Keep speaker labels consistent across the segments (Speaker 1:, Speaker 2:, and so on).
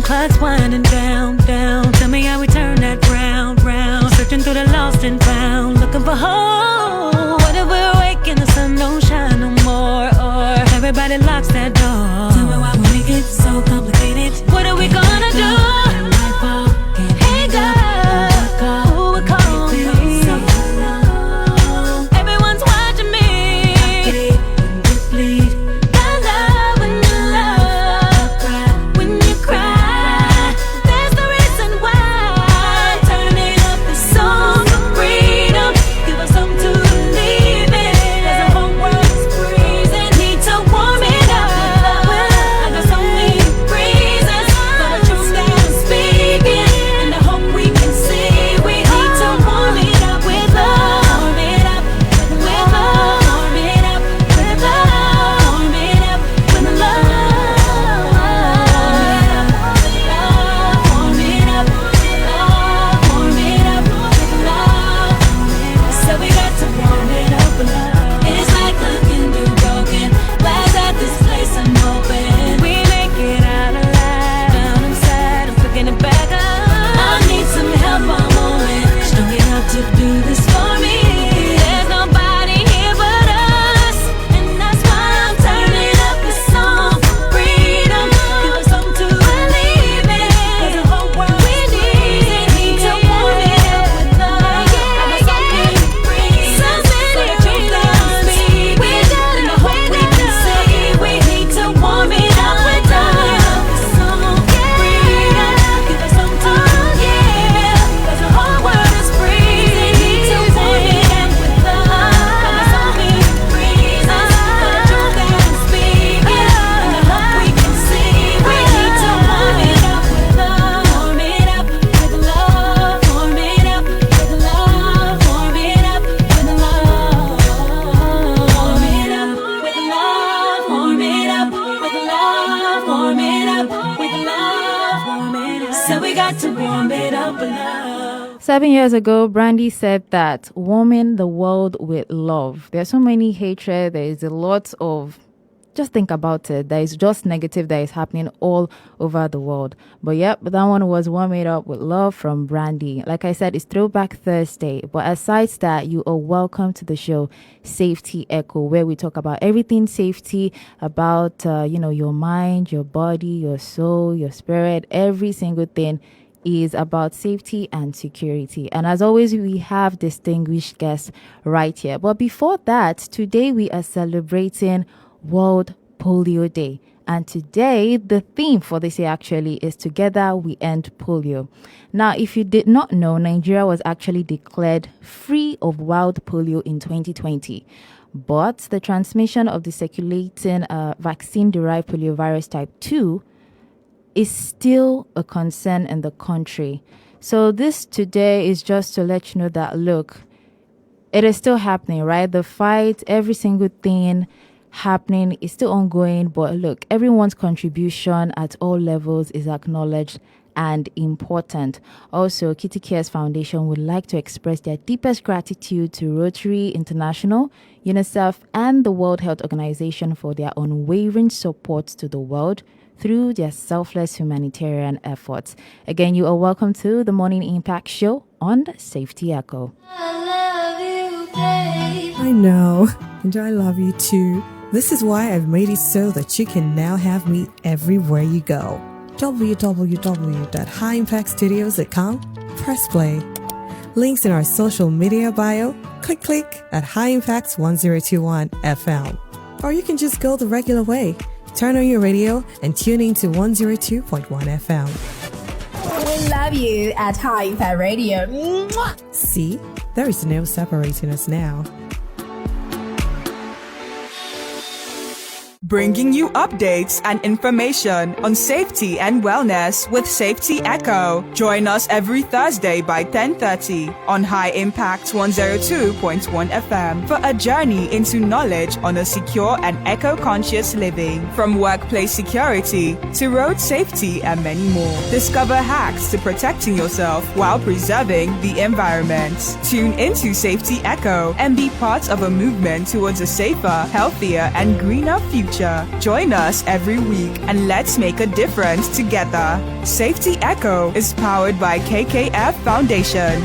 Speaker 1: clock's winding down, down. Tell me how we turn that round, round. Searching through the lost and found, looking for home. What if we're awake and the sun don't shine no more? Or everybody locks that door. Tell me why we make it so complicated. What are we gonna do? Hey girl, who would call me? Everyone's watching me. When you bleed, got love when you love, cry when you cry. That's the reason why. Turning up the song for freedom. Give us something to believe in. 'Cause the whole world's freezing. Need to warm it up. I got so many reasons, but I choose that I'm speaking. And I hope we can see. We need to warm it up with love. Warm it up with love. Warm it up with love. Warm it up with love. Warm it up with love. Warm it up with love. So we got to warm it up with love. It's like looking through broken glass at this place I'm hoping we make it out alive. Down inside, I'm picking it back up. I need some help, I'm on it. Strong enough to do this for me. There's nobody here but us, and that's why I'm turning up the song for freedom. Give us something to believe in. 'Cause the whole world we need to warm it up with love. I got so many reasons, but I chose that I'm speaking. And I hope we can say we need to warm it up with love. The song for freedom. Give us something to give. 'Cause the whole world is freezing. Need to warm it up with love. I got so many reasons, but I chose that I'm speaking. And I hope we can see we need to warm it up with love. Warm it up with love. Warm it up with love. Warm it up with love. Warm it up with love. Warm it up with love. Warm it up with love. Warm it up. So we got to warm it up with love.
Speaker 2: 7 years ago, Brandy said that warming the world with love. There's so many hatred. There is a lot of, just think about it. There is just negative that is happening all over the world. But yep, that one was warm it up with love from Brandy. Like I said, it's Throwback Thursday. But aside that, you are welcome to the show Safety Echo, where we talk about everything safety, about your mind, your body, your soul, your spirit, every single thing is about safety and security. And as always, we have distinguished guests right here. But before that, today we are celebrating World Polio Day. And today, the theme for this year actually is Together We End Polio. Now, if you did not know, Nigeria was actually declared free of wild polio in 2020. But the transmission of the circulating vaccine-derived poliovirus type 2 is still a concern in the country. So this today is just to let you know that, look, it is still happening, right? The fight, every single thing happening is still ongoing. But look, everyone's contribution at all levels is acknowledged and important. Also, Kitty Cares Foundation would like to express their deepest gratitude to Rotary International, UNICEF, and the World Health Organization for their unwavering support to the world through their selfless humanitarian efforts. Again, you are welcome to the Morning Impact Show on Safety Echo.
Speaker 3: I know, and I love you too. This is why I've made it so that you can now have me everywhere you go. www.highimpactstudios.com. Press play. Links in our social media bio. Click at High Impact 1021 FM. Or you can just go the regular way. Turn on your radio and tune in to 102.1 FM.
Speaker 4: We love you at High Impact Radio. Mwah!
Speaker 3: See, there is no separating us now.
Speaker 5: Bringing you updates and information on safety and wellness with Safety Echo. Join us every Thursday by 10:30 on High Impact 102.1 FM for a journey into knowledge on a secure and eco-conscious living. From workplace security to road safety and many more. Discover hacks to protecting yourself while preserving the environment. Tune into Safety Echo and be part of a movement towards a safer, healthier, and greener future. future. Join us every week and let's make a difference together. Safety Echo is powered by KKF Foundation.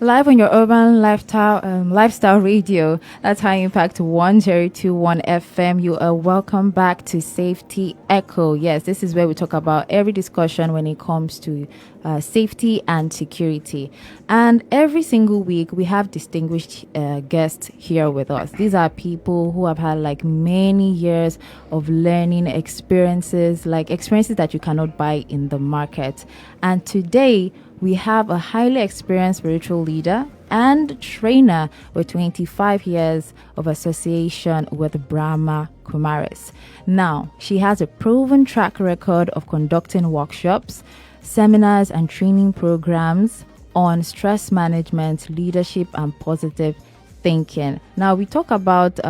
Speaker 2: Live on your urban lifestyle radio. That's High Impact 1021 FM. You are welcome back to Safety Echo. Yes, this is where we talk about every discussion when it comes to safety and security. And every single week we have distinguished guests here with us. These are people who have had like many years of learning experiences, like experiences that you cannot buy in the market. And today we have a highly experienced spiritual leader and trainer with 25 years of association with Brahma Kumaris. Now, she has a proven track record of conducting workshops, seminars, and training programs on stress management, leadership, and positive thinking. Now, we talk about,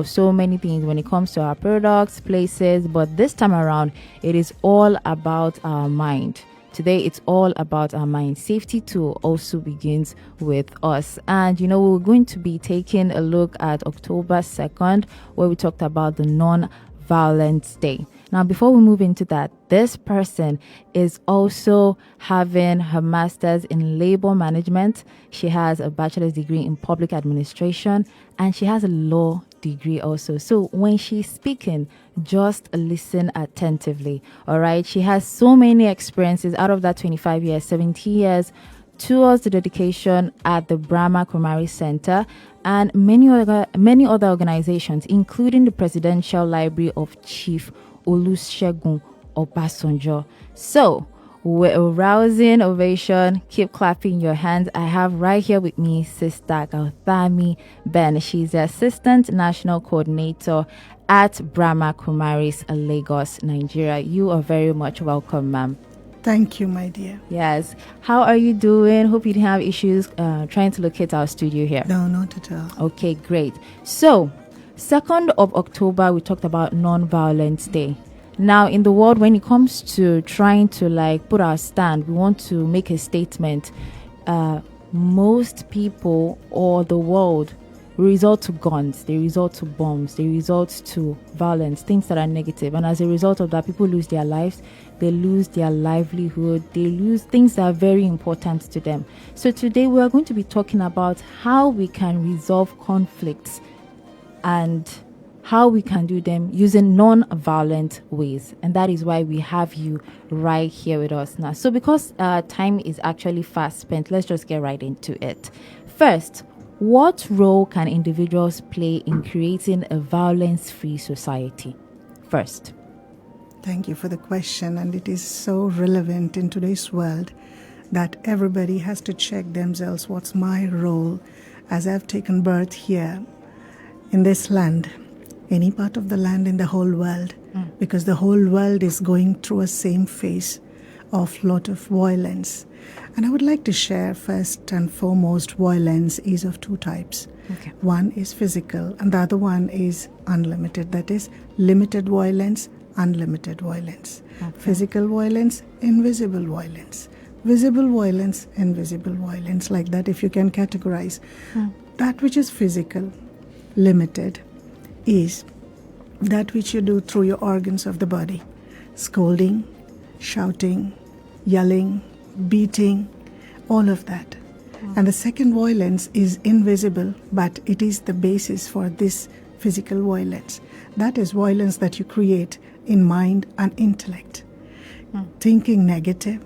Speaker 2: so many things when it comes to our products, places, but this time around, it is all about our mind. Today, it's all about our mind. Safety too also begins with us. And, we're going to be taking a look at October 2nd, where we talked about the Non-Violence Day. Now, before we move into that, this person is also having her master's in labor management. She has a bachelor's degree in public administration, and she has a law degree also. So when she's speaking, just listen attentively. All right. She has so many experiences. Out of that 25 years, 70 years towards the dedication at the Brahma Kumaris Center and many other organizations, including the Presidential Library of Chief Olusegun Obasanjo. So, with a rousing ovation, keep clapping your hands. I have right here with me Sister Gauthami Ben. She's the Assistant National Coordinator at Brahma Kumaris, Lagos, Nigeria. You are very much welcome, ma'am.
Speaker 6: Thank you, my dear.
Speaker 2: Yes. How are you doing? Hope you didn't have issues trying to locate our studio here.
Speaker 6: No, not at all.
Speaker 2: Okay, great. So, 2nd of October, we talked about Non-Violence Day. Now, in the world, when it comes to trying to put our stand, we want to make a statement. Most people or the world resort to guns, they resort to bombs, they resort to violence, things that are negative. And as a result of that, people lose their lives, they lose their livelihood, they lose things that are very important to them. So today we are going to be talking about how we can resolve conflicts and how we can do them using non-violent ways. And that is why we have you right here with us now. So because time is actually fast spent, let's just get right into it. First, what role can individuals play in creating a violence-free society? First.
Speaker 6: Thank you for the question. And it is so relevant in today's world that everybody has to check themselves. What's my role as I've taken birth here in this land? Any part of the land in the whole world, because the whole world is going through a same phase of lot of violence. And I would like to share first and foremost, violence is of two types.
Speaker 2: Okay.
Speaker 6: One is physical and the other one is unlimited. That is limited violence, unlimited violence.
Speaker 2: Okay.
Speaker 6: Physical violence, invisible violence. Visible violence, invisible violence. Like that, if you can categorize. That which is physical, limited, is that which you do through your organs of the body. Scolding, shouting, yelling, beating, all of that. And the second violence is invisible, but it is the basis for this physical violence. That is violence that you create in mind and intellect. Thinking negative,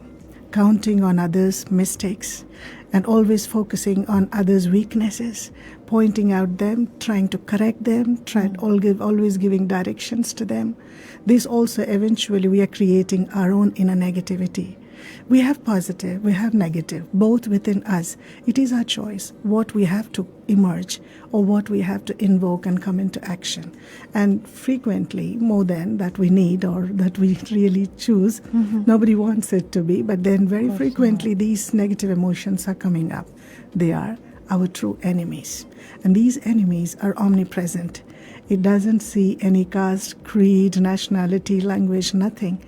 Speaker 6: counting on others' mistakes, and always focusing on others' weaknesses, pointing out them, trying to correct them, always giving directions to them. This also eventually we are creating our own inner negativity. We have positive, we have negative, both within us. It is our choice what we have to emerge or what we have to invoke and come into action. And frequently, more than that we need or that we really choose, nobody wants it to be, but then very frequently these negative emotions are coming up. They are our true enemies. And these enemies are omnipresent. It doesn't see any caste, creed, nationality, language, nothing.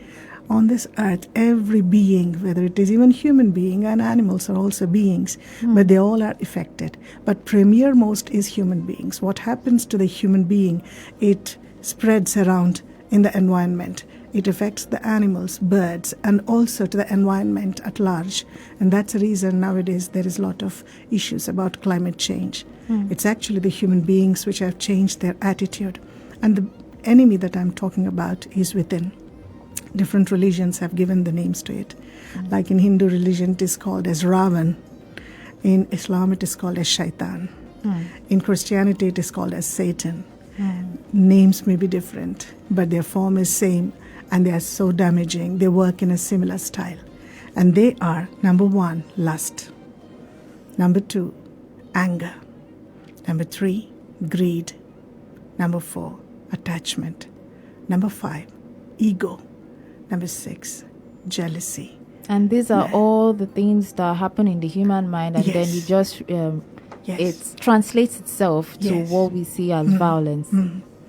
Speaker 6: on this earth, every being, whether it is even human being and animals are also beings, but they all are affected. But premier most is human beings. What happens to the human being, it spreads around in the environment. It affects the animals, birds, and also to the environment at large. And that's the reason nowadays there is a lot of issues about climate change. It's actually the human beings which have changed their attitude. And the enemy that I'm talking about is within. Different religions have given the names to it. Like in Hindu religion, it is called as Ravan. In Islam, it is called as Shaitan. In Christianity, it is called as Satan. Names may be different, but their form is same. And they are so damaging. They work in a similar style. And they are, number 1, lust. Number 2, anger. Number 3, greed. Number 4, attachment. Number 5, ego. Number 6, jealousy.
Speaker 2: And these are all the things that happen in the human mind, and then you just it translates itself to what we see as violence.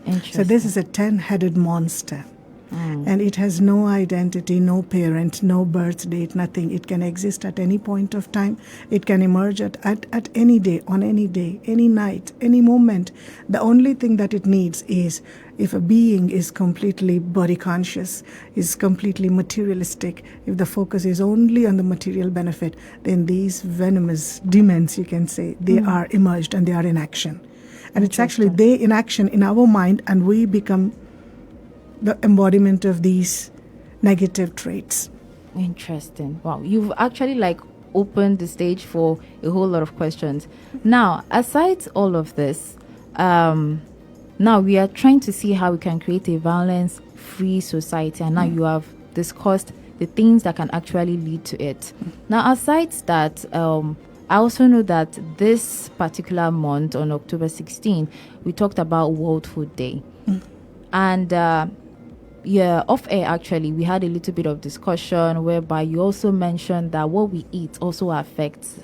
Speaker 2: Interesting.
Speaker 6: So this is a 10-headed monster. And it has no identity, no parent, no birth date, nothing. It can exist at any point of time. It can emerge at any day, on any day, any night, any moment. The only thing that it needs is if a being is completely body conscious, is completely materialistic, if the focus is only on the material benefit, then these venomous demons, you can say, they are emerged and they are in action. And it's actually they in action in our mind, and we become the embodiment of these negative traits.
Speaker 2: Interesting. Wow, you've actually opened the stage for a whole lot of questions. Now, aside all of this, now we are trying to see how we can create a violence-free society, and now you have discussed the things that can actually lead to it. Now, aside that, I also know that this particular month, on October 16, we talked about World Food Day. And off air actually, we had a little bit of discussion whereby you also mentioned that what we eat also affects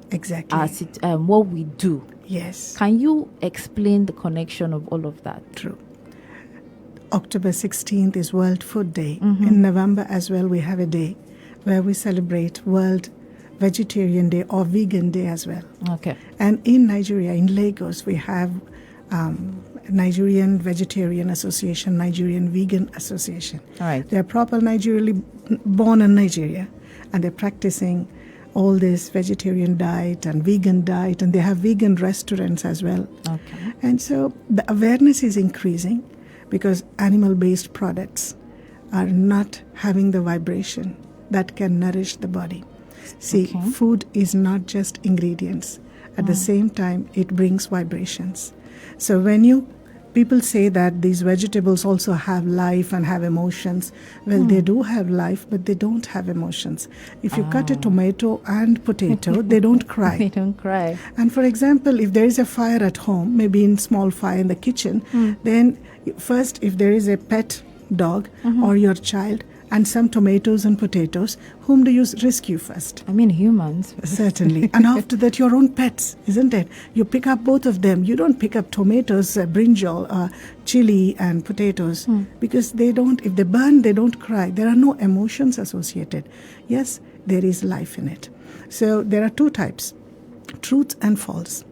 Speaker 2: what we do.
Speaker 6: Yes.
Speaker 2: Can you explain the connection of all of that?
Speaker 6: True. October 16th is World Food Day. In November as well, we have a day where we celebrate World Vegetarian Day or Vegan Day as well.
Speaker 2: Okay.
Speaker 6: And in Nigeria, in Lagos, we have Nigerian Vegetarian Association, Nigerian Vegan Association.
Speaker 2: All right.
Speaker 6: They are proper Nigerially born in Nigeria, and they're practicing all this vegetarian diet and vegan diet, and they have vegan restaurants as well.
Speaker 2: Okay.
Speaker 6: And so the awareness is increasing because animal-based products are not having the vibration that can nourish the body. See, food is not just ingredients. At the same time, it brings vibrations. So when people say that these vegetables also have life and have emotions, well, they do have life, but they don't have emotions. If you cut a tomato and potato, they don't cry.
Speaker 2: They don't cry.
Speaker 6: And for example, if there is a fire at home, maybe in small fire in the kitchen, then first, if there is a pet dog or your child, and some tomatoes and potatoes, whom do you rescue first?
Speaker 2: I mean, humans.
Speaker 6: Certainly. And after that, your own pets, isn't it? You pick up both of them. You don't pick up tomatoes, brinjal, chili, and potatoes, because they don't, if they burn, they don't cry. There are no emotions associated. Yes, there is life in it. So there are two types, truth and false,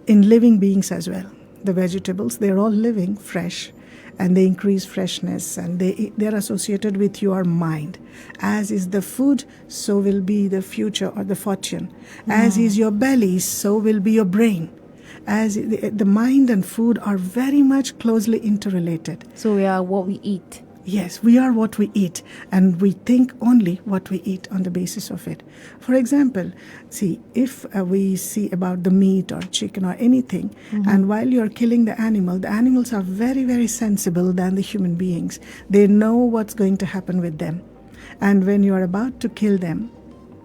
Speaker 6: in living beings as well. The vegetables, they're all living, fresh, and they increase freshness, and they're associated with your mind. As is the food, so will be the future or the fortune. As is your belly, so will be your brain. As the mind and food are very much closely interrelated.
Speaker 2: So we are what we eat.
Speaker 6: Yes, we are what we eat, and we think only what we eat on the basis of it. For example, see, if we see about the meat or chicken or anything, and while you're killing the animals are very, very sensible than the human beings. They know what's going to happen with them. And when you're about to kill them,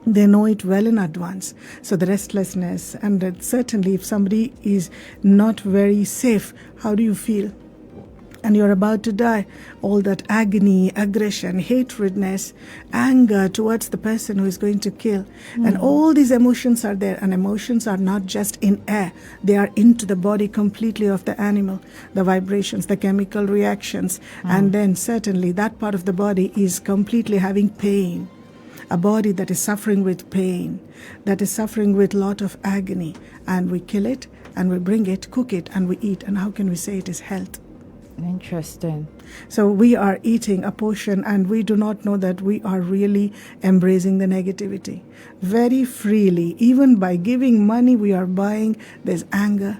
Speaker 6: they know it well in advance. So the restlessness, and certainly if somebody is not very safe, how do you feel? and you're about to die, all that agony, aggression, hatredness, anger towards the person who is going to kill. And all these emotions are there, and emotions are not just in air, they are into the body completely of the animal, the vibrations, the chemical reactions, and then certainly that part of the body is completely having pain. A body that is suffering with pain, that is suffering with lot of agony, and we kill it, and we bring it, cook it, and we eat. And how can we say it is health?
Speaker 2: Interesting.
Speaker 6: So we are eating a portion, and we do not know that we are really embracing the negativity. Very freely, even by giving money, we are buying. There's anger,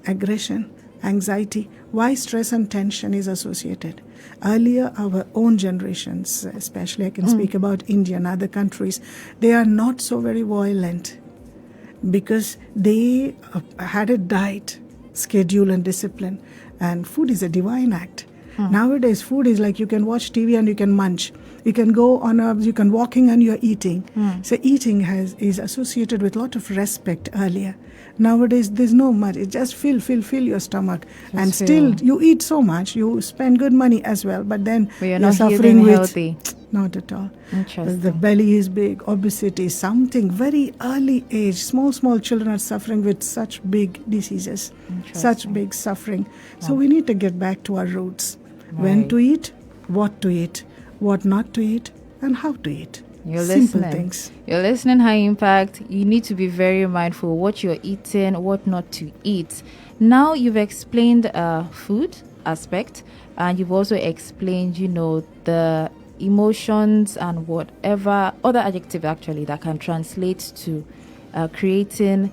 Speaker 6: aggression, anxiety. Why stress and tension is associated? Earlier, our own generations, especially I can speak about India and other countries, they are not so very violent, because they had a diet, schedule and discipline, and food is a divine act. Nowadays, food is like you can watch TV and you can munch. You can go on you can walking and you're eating. So eating is associated with a lot of respect earlier. Nowadays, there's no much. It just fill your stomach. And still, you eat so much. You spend good money as well. But then
Speaker 2: you're
Speaker 6: not suffering with...
Speaker 2: healthy.
Speaker 6: Not at all.
Speaker 2: Interesting.
Speaker 6: The belly is big, obesity, something very early age. Small children are suffering with such big diseases, such big suffering. So we need to get back to our roots. When to eat, what not to eat, and how to eat.
Speaker 2: You're
Speaker 6: Simple
Speaker 2: listening.
Speaker 6: things.
Speaker 2: You're listening, High Impact. You need to be very mindful what you're eating, what not to eat. Now you've explained food aspect, and you've also explained, the emotions and whatever other adjective actually that can translate to creating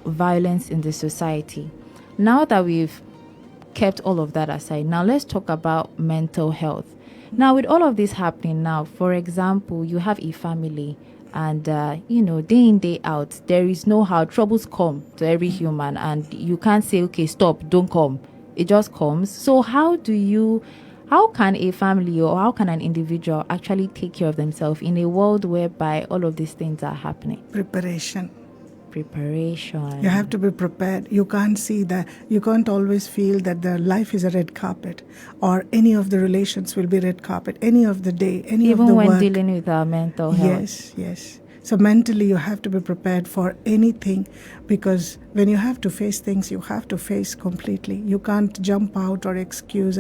Speaker 2: violence in the society. Now that we've kept all of that aside, now let's talk about mental health. Now, with all of this happening now, for example, you have a family and, day in, day out, there is no how troubles come to every human, and you can't say, okay, stop, don't come. It just comes. So how can a family or how can an individual actually take care of themselves in a world whereby all of these things are happening?
Speaker 6: Preparation.
Speaker 2: You
Speaker 6: have to be prepared. You can't see that. You can't always feel that the life is a red carpet, or any of the relations will be red carpet, any of the day, any
Speaker 2: even
Speaker 6: of the
Speaker 2: when
Speaker 6: work.
Speaker 2: dealing with our mental health.
Speaker 6: Yes. So mentally you have to be prepared for anything, because when you have to face things, you have to face completely. You can't jump out or excuse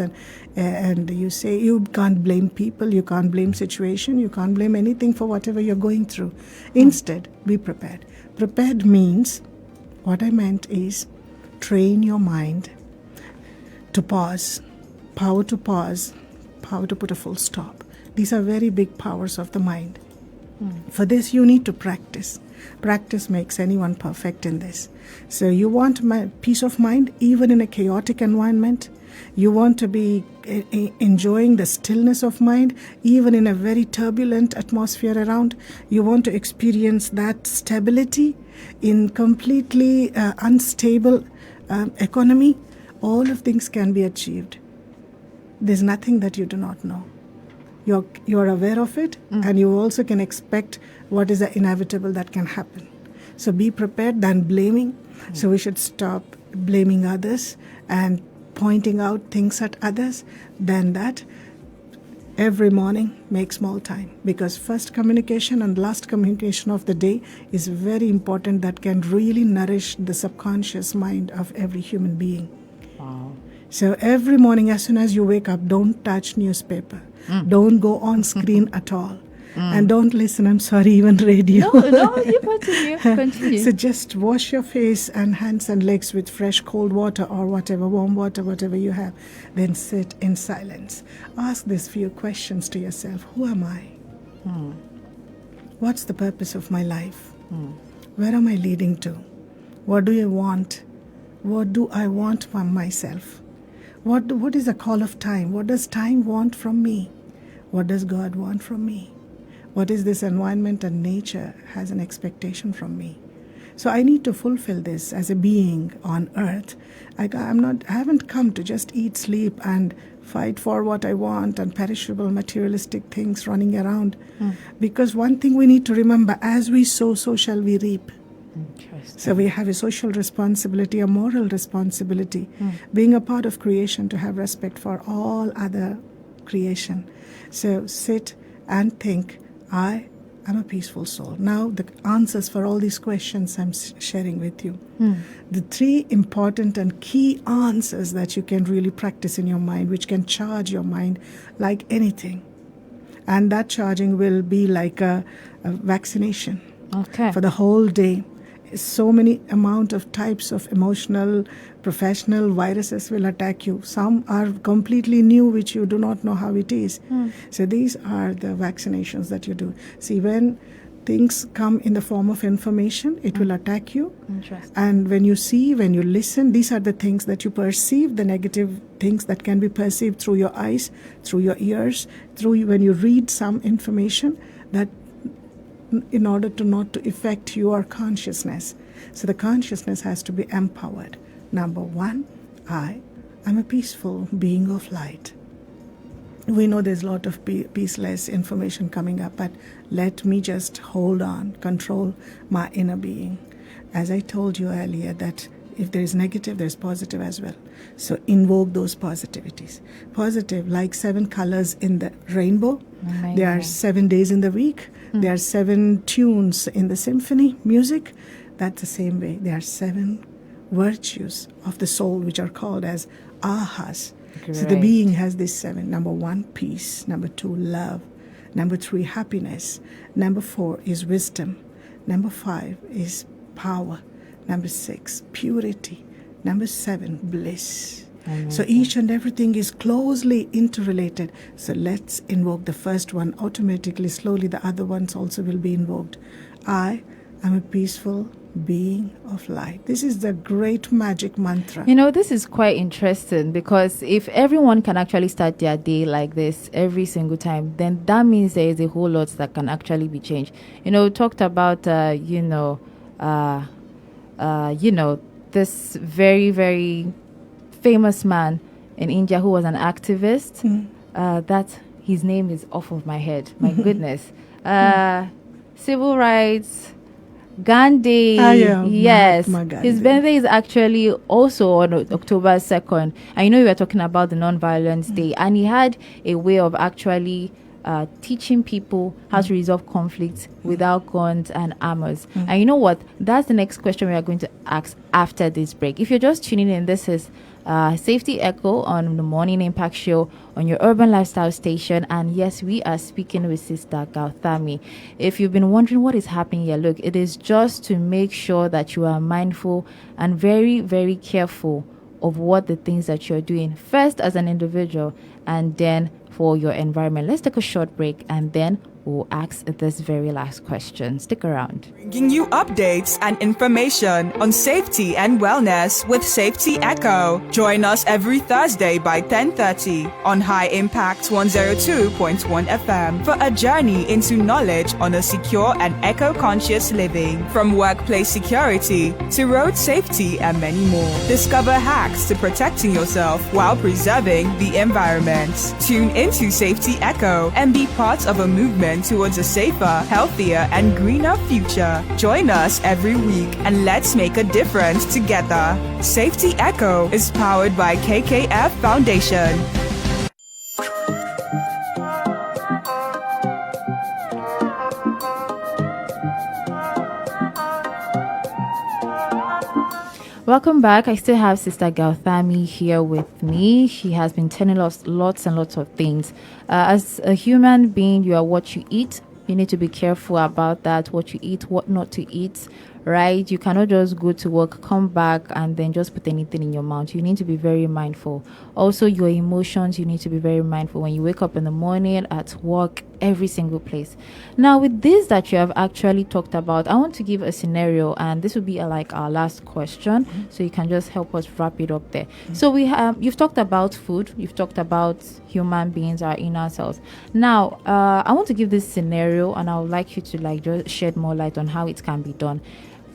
Speaker 6: and you say you can't blame people, you can't blame situation, you can't blame anything for whatever you're going through. Instead, be prepared. Prepared means, what I meant is, train your mind to pause, power to pause, power to put a full stop. These are very big powers of the mind. For this, you need to practice. Practice makes anyone perfect in this. So you want peace of mind even in a chaotic environment. You want to be enjoying the stillness of mind even in a very turbulent atmosphere around. You want to experience that stability in completely unstable economy. All of things can be achieved. There's nothing that you do not know. You're aware of it, and you also can expect what is the inevitable that can happen. So be prepared than blaming. So we should stop blaming others and pointing out things at others. Than that, every morning make small time, because first communication and last communication of the day is very important. That can really nourish the subconscious mind of every human being.
Speaker 2: Wow.
Speaker 6: So every morning, as soon as you wake up, don't touch newspaper. Don't go on screen at all. And don't listen, I'm sorry, even radio.
Speaker 2: No, you continue.
Speaker 6: So just wash your face and hands and legs with fresh cold water or whatever, warm water, whatever you have. Then sit in silence. Ask these few questions to yourself. Who am I? What's the purpose of my life? Where am I leading to? What do I want? What do I want from myself? What is the call of time? What does time want from me? What does God want from me? What is this environment and nature has an expectation from me? So I need to fulfill this as a being on earth. I haven't come to just eat, sleep, and fight for what I want and perishable materialistic things running around. Because one thing we need to remember, as we sow, so shall we reap.
Speaker 2: Interesting.
Speaker 6: So we have a social responsibility, a moral responsibility, being a part of creation, to have respect for all other creation. So sit and think, I am a peaceful soul. Now the answers for all these questions I'm sharing with you. The 3 important and key answers that you can really practice in your mind, which can charge your mind like anything. And that charging will be like a vaccination
Speaker 2: Okay.
Speaker 6: for the whole day. So many amount of types of emotional, professional viruses will attack you. Some are completely new, which you do not know how it is. So these are the vaccinations that you do. See, when things come in the form of information, it will attack you.
Speaker 2: Interesting.
Speaker 6: And when you see, when you listen, these are the things that you perceive, the negative things that can be perceived through your eyes, through your ears, through when you read some information, that in order to not to affect your consciousness. So the consciousness has to be empowered. Number 1, I am a peaceful being of light. We know there's a lot of peaceless information coming up, but let me just hold on, control my inner being. As I told you earlier, that if there is negative, there's positive as well. So invoke those positivities. Positive, like 7 colors in the rainbow. There are 7 days in the week. There are 7 tunes in the symphony music. That's the same way. There are 7 virtues of the soul, which are called as ahas. So the
Speaker 2: Great.
Speaker 6: being has these 7. Number 1, peace. Number 2, love. Number 3, happiness. Number 4 is wisdom. Number 5 is power. Number 6, purity. Number 7, bliss. So each and everything is closely interrelated. So let's invoke the first one. Automatically, slowly, the other ones also will be invoked. I am a peaceful being of light. This is the great magic mantra.
Speaker 2: You know, this is quite interesting, because if everyone can actually start their day like this every single time, then that means there is a whole lot that can actually be changed. You know, we talked about, this very, very famous man in India who was an activist. That his name is off of my head. My goodness. Civil rights. Gandhi, yes.
Speaker 6: Mahatma Gandhi.
Speaker 2: His birthday is actually also on October 2nd. And you know, we were talking about the non-violence day, and he had a way of actually teaching people how to resolve conflicts without guns and armors. And you know what? That's the next question we are going to ask after this break. If you're just tuning in, this is Safety Echo on the Morning Impact Show on your Urban Lifestyle station. And yes, we are speaking with Sister Gauthami. If you've been wondering what is happening here, look, it is just to make sure that you are mindful and very, very careful of what the things that you're doing, first as an individual and then for your environment. Let's take a short break and then we'll ask this very last question. Stick around.
Speaker 5: Bringing you updates and information on safety and wellness with Safety Echo. Join us every Thursday by 10:30 on High Impact 102.1 FM for a journey into knowledge on a secure and eco-conscious living. From workplace security to road safety and many more. Discover hacks to protecting yourself while preserving the environment. Tune into Safety Echo and be part of a movement towards a safer, healthier, and greener future. Join us every week and let's make a difference together. Safety Echo is powered by KKF Foundation.
Speaker 2: Welcome back. I still have Sister Gauthami here with me. She has been telling us lots and lots of things. As a human being, you are what you eat. You need to be careful about that, what you eat, what not to eat, right? You cannot just go to work, come back, and then just put anything in your mouth. You need to be very mindful. Also, your emotions, you need to be very mindful when you wake up in the morning, at work, every single place. Now, with this that you have actually talked about, I want to give a scenario, and this will be like our last question, so you can just help us wrap it up there. So we have, you've talked about food, you've talked about human beings, our inner selves. Now, I want to give this scenario, and I would like you to like just shed more light on how it can be done.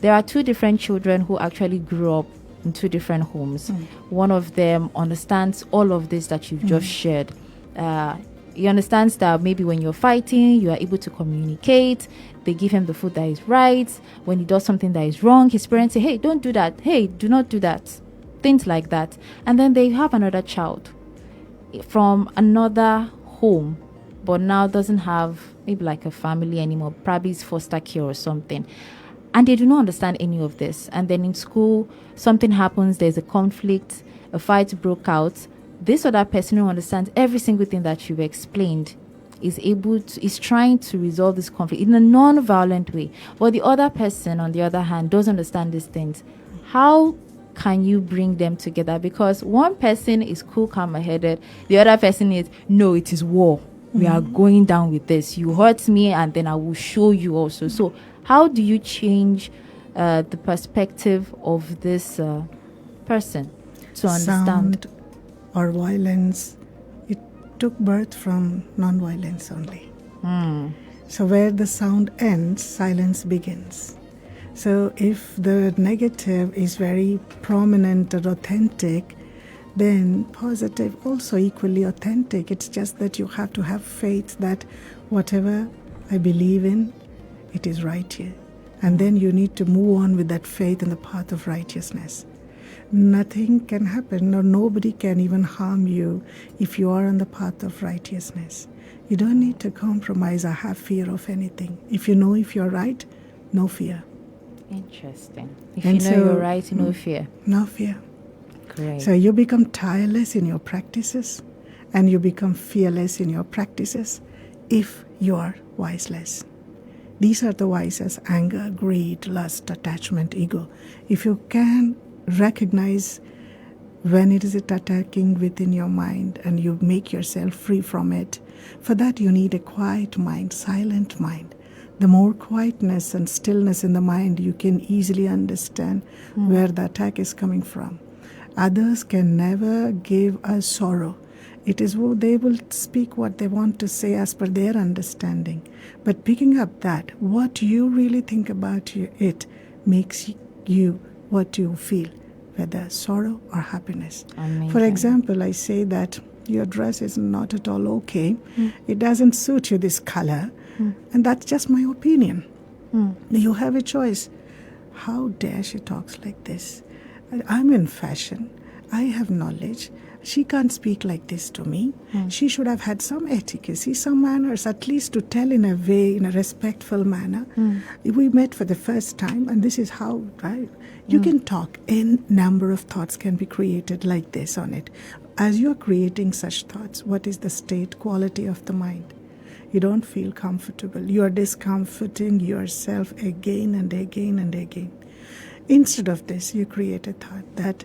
Speaker 2: There are 2 different children who actually grew up in 2 different homes. One of them understands all of this that you've just shared. He understands that maybe when you're fighting, you are able to communicate they give him the food that is right. When he does something that is wrong, his parents say, hey, don't do that. Hey, do not do that. Things like that. And then they have another child from another home, but now doesn't have maybe like a family anymore, probably is foster care or something. And they do not understand any of this. And then in school, something happens, there's a conflict, a fight broke out. This other person who understands every single thing that you've explained is trying to resolve this conflict in a non-violent way. But the other person, on the other hand, doesn't understand these things. How can you bring them together? Because one person is cool, calm-headed. The other person is, no, it is war. We are going down with this. You hurt me, and then I will show you also. So how do you change the perspective of this person to understand?
Speaker 6: Sound or violence, it took birth from non-violence only. So where the sound ends, silence begins. So if the negative is very prominent or authentic, then positive also equally authentic. It's just that you have to have faith that whatever I believe in, it is right here. And then you need to move on with that faith in the path of righteousness. Nothing can happen, or nobody can even harm you if you are on the path of righteousness. You don't need to compromise or have fear of anything. If you know if you're right, no fear.
Speaker 2: Interesting. If
Speaker 6: And
Speaker 2: you know
Speaker 6: so-
Speaker 2: you're right, no fear.
Speaker 6: No fear.
Speaker 2: Great.
Speaker 6: So you become tireless in your practices, and you become fearless in your practices if you are wiseless. These are the vices: anger, greed, lust, attachment, ego. If you can recognize when it is attacking within your mind and you make yourself free from it, for that you need a quiet mind, silent mind. The more quietness and stillness in the mind, you can easily understand where the attack is coming from. Others can never give us sorrow. It is they will speak what they want to say as per their understanding. But picking up that, what you really think about it makes you what you feel, whether sorrow or happiness.
Speaker 2: Amazing.
Speaker 6: For example, I say that your dress is not at all okay. It doesn't suit you, this color. And that's just my opinion. You have a choice. How dare she talks like this? I'm in fashion. I have knowledge. She can't speak like this to me. She should have had some etiquette, some manners, at least to tell in a way, in a respectful manner. We met for the first time, and this is how, right? You can talk. A number of thoughts can be created like this on it. As you're creating such thoughts, what is the state quality of the mind? You don't feel comfortable. You are discomforting yourself again and again and again. Instead of this, you create a thought that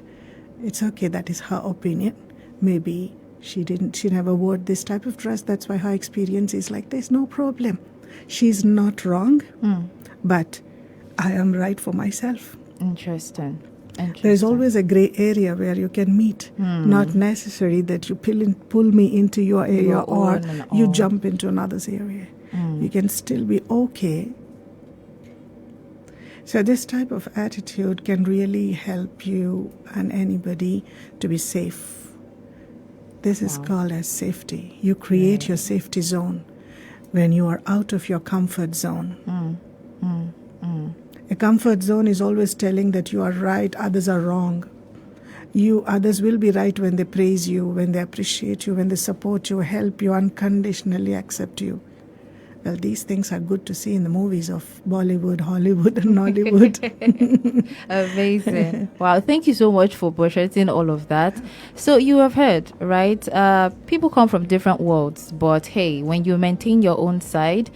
Speaker 6: it's okay, that is her opinion. Maybe she never wore this type of dress, that's why her experience is like this. No problem. She's not wrong, but I am right for myself.
Speaker 2: Interesting.
Speaker 6: There is always a gray area where you can meet. Not necessary that you pull me into your area
Speaker 2: Your
Speaker 6: or
Speaker 2: own and
Speaker 6: you
Speaker 2: all.
Speaker 6: jump into another's area. You can still be okay. So this type of attitude can really help you and anybody to be safe. This is called as safety. You create your safety zone when you are out of your comfort zone. A comfort zone is always telling that you are right, others are wrong. Others will be right when they praise you, when they appreciate you, when they support you, help you, unconditionally accept you. Well, these things are good to see in the movies of Bollywood, Hollywood, and Nollywood.
Speaker 2: Amazing. Wow. Thank you so much for portraying all of that. So you have heard, right? People come from different worlds, but hey, when you maintain your own side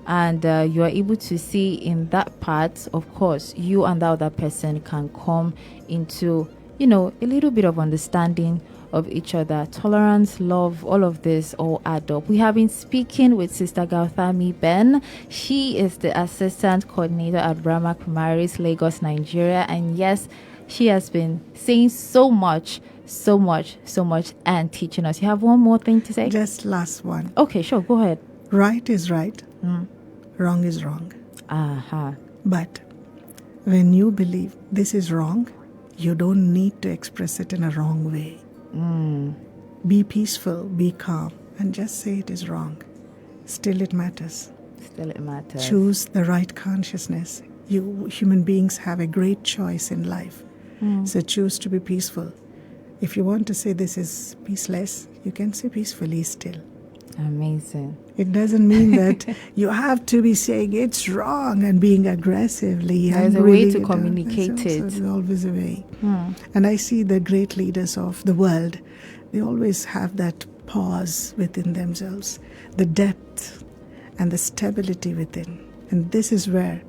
Speaker 2: and you are able to see in that part, of course, you and the other person can come into, a little bit of understanding of each other. Tolerance, love, all of this all add up. We have been speaking with Sister Gauthami Ben. She is the Assistant Coordinator at Brahma Kumaris, Lagos, Nigeria. And yes, she has been saying so much and teaching us. You have one more thing to say?
Speaker 6: Just last one.
Speaker 2: Okay, sure. Go ahead.
Speaker 6: Right is right. Wrong is wrong.
Speaker 2: Aha.
Speaker 6: But when you believe this is wrong, you don't need to express it in a wrong way. Be peaceful, be calm, and just say it is wrong. Still, it matters.
Speaker 2: Still it matters.
Speaker 6: Choose the right consciousness. You human beings have a great choice in life. So choose to be peaceful. If you want to say this is peaceless, you can say peacefully still.
Speaker 2: Amazing.
Speaker 6: It doesn't mean that you have to be saying it's wrong and being aggressively.
Speaker 2: There's a way to communicate
Speaker 6: There's
Speaker 2: it.
Speaker 6: always a way. And I see the great leaders of the world, they always have that pause within themselves, the depth and the stability within. And this is where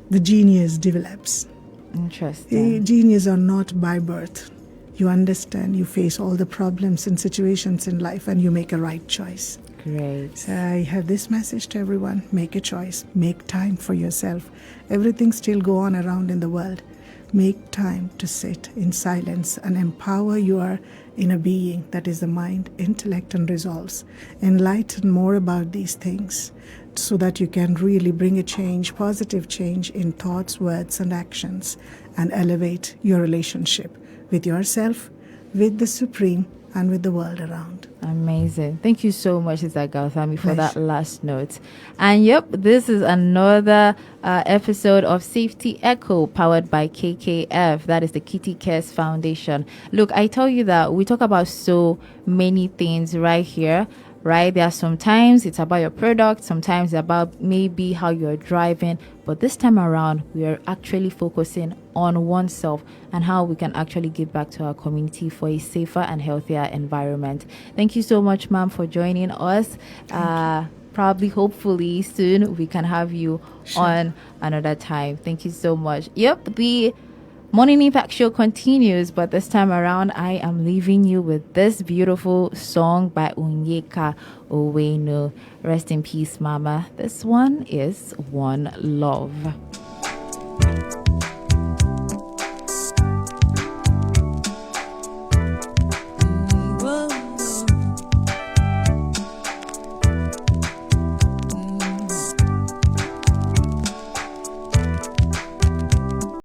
Speaker 6: the genius develops.
Speaker 2: Interesting.
Speaker 6: Genius are not by birth. You understand, you face all the problems and situations in life and you make a right choice.
Speaker 2: Great.
Speaker 6: So I have this message to everyone. Make a choice. Make time for yourself. Everything still go on around in the world. Make time to sit in silence and empower your inner being, that is the mind, intellect and resolves. Enlighten more about these things so that you can really bring a change, positive change in thoughts, words and actions, and elevate your relationship with yourself, with the Supreme, and with the world around.
Speaker 2: Amazing. Thank you so much, Sister Gautami, for that
Speaker 6: Pleasure.
Speaker 2: last note. And yep, this is another episode of Safety Echo powered by KKF. That is the Kitty Cares Foundation. Look, I tell you that we talk about so many things right here. Right? There are sometimes it's about your product, sometimes it's about maybe how you're driving, but this time around we are actually focusing on oneself and how we can actually give back to our community for a safer and healthier environment. Thank you so much, ma'am, for joining us. Probably, hopefully soon we can have you on another time. Thank you so much. Yep, the Morning Impact Show continues, but this time around, I am leaving you with this beautiful song by Onyeka Owenu. Rest in peace, Mama. This one is One Love.